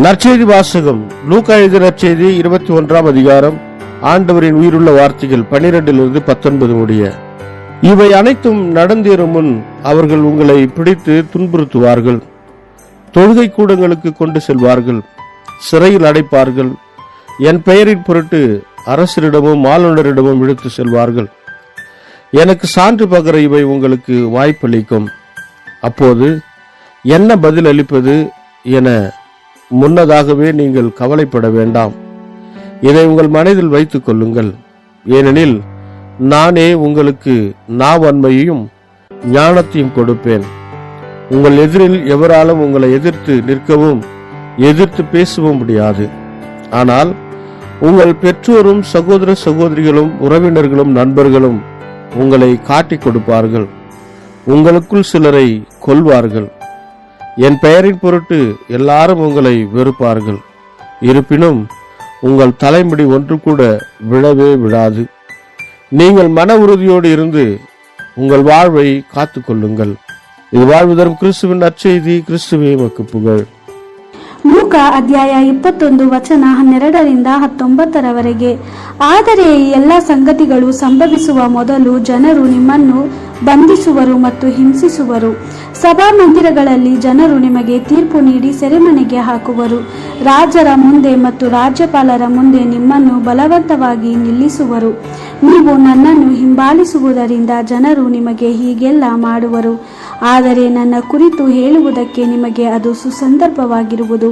நற்செய்தி வாசகம். லூக்கா எழுதிய நற்செய்தி 21 அதிகாரம். ஆண்டவரின் உயிருள்ள வார்த்தைகள் 12-19 முடிய. இவை அனைத்தும் நடந்தேறும் முன் அவர்கள் உங்களை பிடித்து துன்புறுத்துவார்கள், தொழுகை கூடங்களுக்கு கொண்டு செல்வார்கள், சிறையில் அடைப்பார்கள், என் பெயரின் பொருட்டு அரசரிடமும் ஆளுநரிடமும் இழுத்து செல்வார்கள். எனக்கு சான்று பகர இவை உங்களுக்கு வாய்ப்பளிக்கும். அப்போது என்ன பதில் அளிப்பது என முன்னதாகவே நீங்கள் கவலைப்பட வேண்டாம். இதை உங்கள் மனதில் வைத்துக் கொள்ளுங்கள். ஏனெனில் நானே உங்களுக்கு நாவன்மையையும் ஞானத்தையும் கொடுப்பேன். உங்கள் எதிரில் எவராலும் உங்களை எதிர்த்து நிற்கவும் எதிர்த்து பேசவும் முடியாது. ஆனால் உங்கள் பெற்றோரும் சகோதர சகோதரிகளும் உறவினர்களும் நண்பர்களும் உங்களை காட்டிக் கொடுப்பார்கள். உங்களுக்குள் சிலரை கொல்வார்கள். என் பெயரின் பொருட்டு எல்லாரும் உங்களை வெறுப்பார்கள். இருப்பினும் உங்கள் தலைமுடி ஒன்று கூட விழவே விழாது. நீங்கள் மன உறுதியோடு இருந்து உங்கள் வாழ்வை காத்துக் கொள்ளுங்கள். இது வாழ்வு தரும் கிறிஸ்துவின் நற்செய்தி. கிறிஸ்துவே உமக்கு புகழ். ಲೂಕ ಅಧ್ಯಾಯ 21 ವಚನ 12-19. ಆದರೆ ಈ ಎಲ್ಲ ಸಂಗತಿಗಳು ಸಂಭವಿಸುವ ಮೊದಲು ಜನರು ನಿಮ್ಮನ್ನು ಬಂಧಿಸುವರು ಮತ್ತು ಹಿಂಸಿಸುವರು. ಸಭಾಮಂದಿರಗಳಲ್ಲಿ ಜನರು ನಿಮಗೆ ತೀರ್ಪು ನೀಡಿ ಸೆರೆಮನೆಗೆ ಹಾಕುವರು. ರಾಜರ ಮುಂದೆ ಮತ್ತು ರಾಜ್ಯಪಾಲರ ಮುಂದೆ ನಿಮ್ಮನ್ನು ಬಲವಂತವಾಗಿ ನಿಲ್ಲಿಸುವರು. ನೀವು ನನ್ನನ್ನು ಹಿಂಬಾಲಿಸುವುದರಿಂದ ಜನರು ನಿಮಗೆ ಹೀಗೆಲ್ಲ ಮಾಡುವರು. ಆದರೆ ನನ್ನ ಕುರಿತು ಹೇಳುವುದಕ್ಕೆ ನಿಮಗೆ ಅದು ಸುಸಂದರ್ಭವಾಗಿರುವುದು.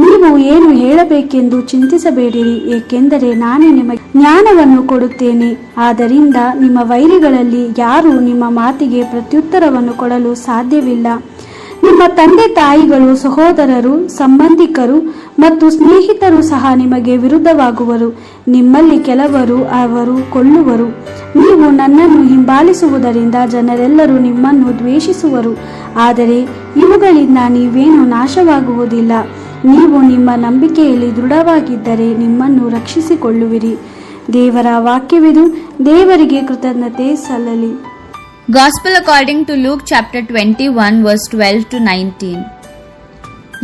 ನೀವು ಏನು ಹೇಳಬೇಕೆಂದು ಚಿಂತಿಸಬೇಡಿರಿ, ಏಕೆಂದರೆ ನಾನೇ ನಿಮಗೆ ಜ್ಞಾನವನ್ನು ಕೊಡುತ್ತೇನೆ. ಆದ್ದರಿಂದ ನಿಮ್ಮ ವೈರಿಗಳಲ್ಲಿ ಯಾರೂ ನಿಮ್ಮ ಮಾತಿಗೆ ಪ್ರತ್ಯುತ್ತರವನ್ನು ಕೊಡಲು ಸಾಧ್ಯವಿಲ್ಲ. ನಿಮ್ಮ ತಂದೆ ತಾಯಿಗಳು, ಸಹೋದರರು, ಸಂಬಂಧಿಕರು ಮತ್ತು ಸ್ನೇಹಿತರು ಸಹ ನಿಮಗೆ ವಿರುದ್ಧವಾಗುವರು. ನಿಮ್ಮಲ್ಲಿ ಕೆಲವರು ಅವರು ಕೊಲ್ಲುವರು. ನೀವು ನನ್ನನ್ನು ಹಿಂಬಾಲಿಸುವುದರಿಂದ ಜನರೆಲ್ಲರೂ ನಿಮ್ಮನ್ನು ದ್ವೇಷಿಸುವರು. ಆದರೆ ಇವುಗಳಿಂದ ನೀವೇನು ನಾಶವಾಗುವುದಿಲ್ಲ. ನೀವು ನಿಮ್ಮ ನಂಬಿಕೆಯಲ್ಲಿ ದೃಢವಾಗಿದ್ದರೆ ನಿಮ್ಮನ್ನು ರಕ್ಷಿಸಿಕೊಳ್ಳುವಿರಿ. ದೇವರ ವಾಕ್ಯವಿದು. ದೇವರಿಗೆ ಕೃತಜ್ಞತೆ ಸಲ್ಲಲಿ. Gospel according to Luke chapter 21 verse 12-19.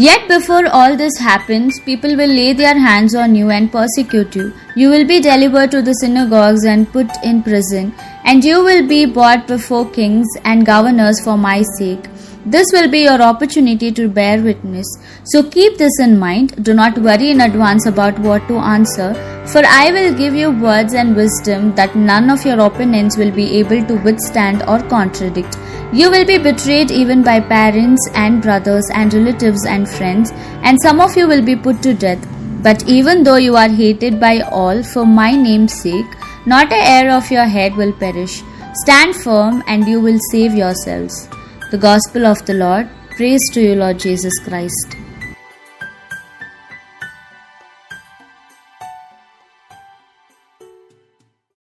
Yet before all this happens, people will lay their hands on you and persecute you. You will be delivered to the synagogues and put in prison, and you will be brought before kings and governors for my sake. This will be your opportunity to bear witness. So keep this in mind. Do not worry in advance about what to answer, for I will give you words and wisdom that none of your opponents will be able to withstand or contradict. You will be betrayed even by parents and brothers and relatives and friends, and some of you will be put to death. But even though you are hated by all for my name's sake, not a hair of your head will perish. Stand firm and you will save yourselves. The Gospel of the Lord. Praise to you, Lord Jesus Christ.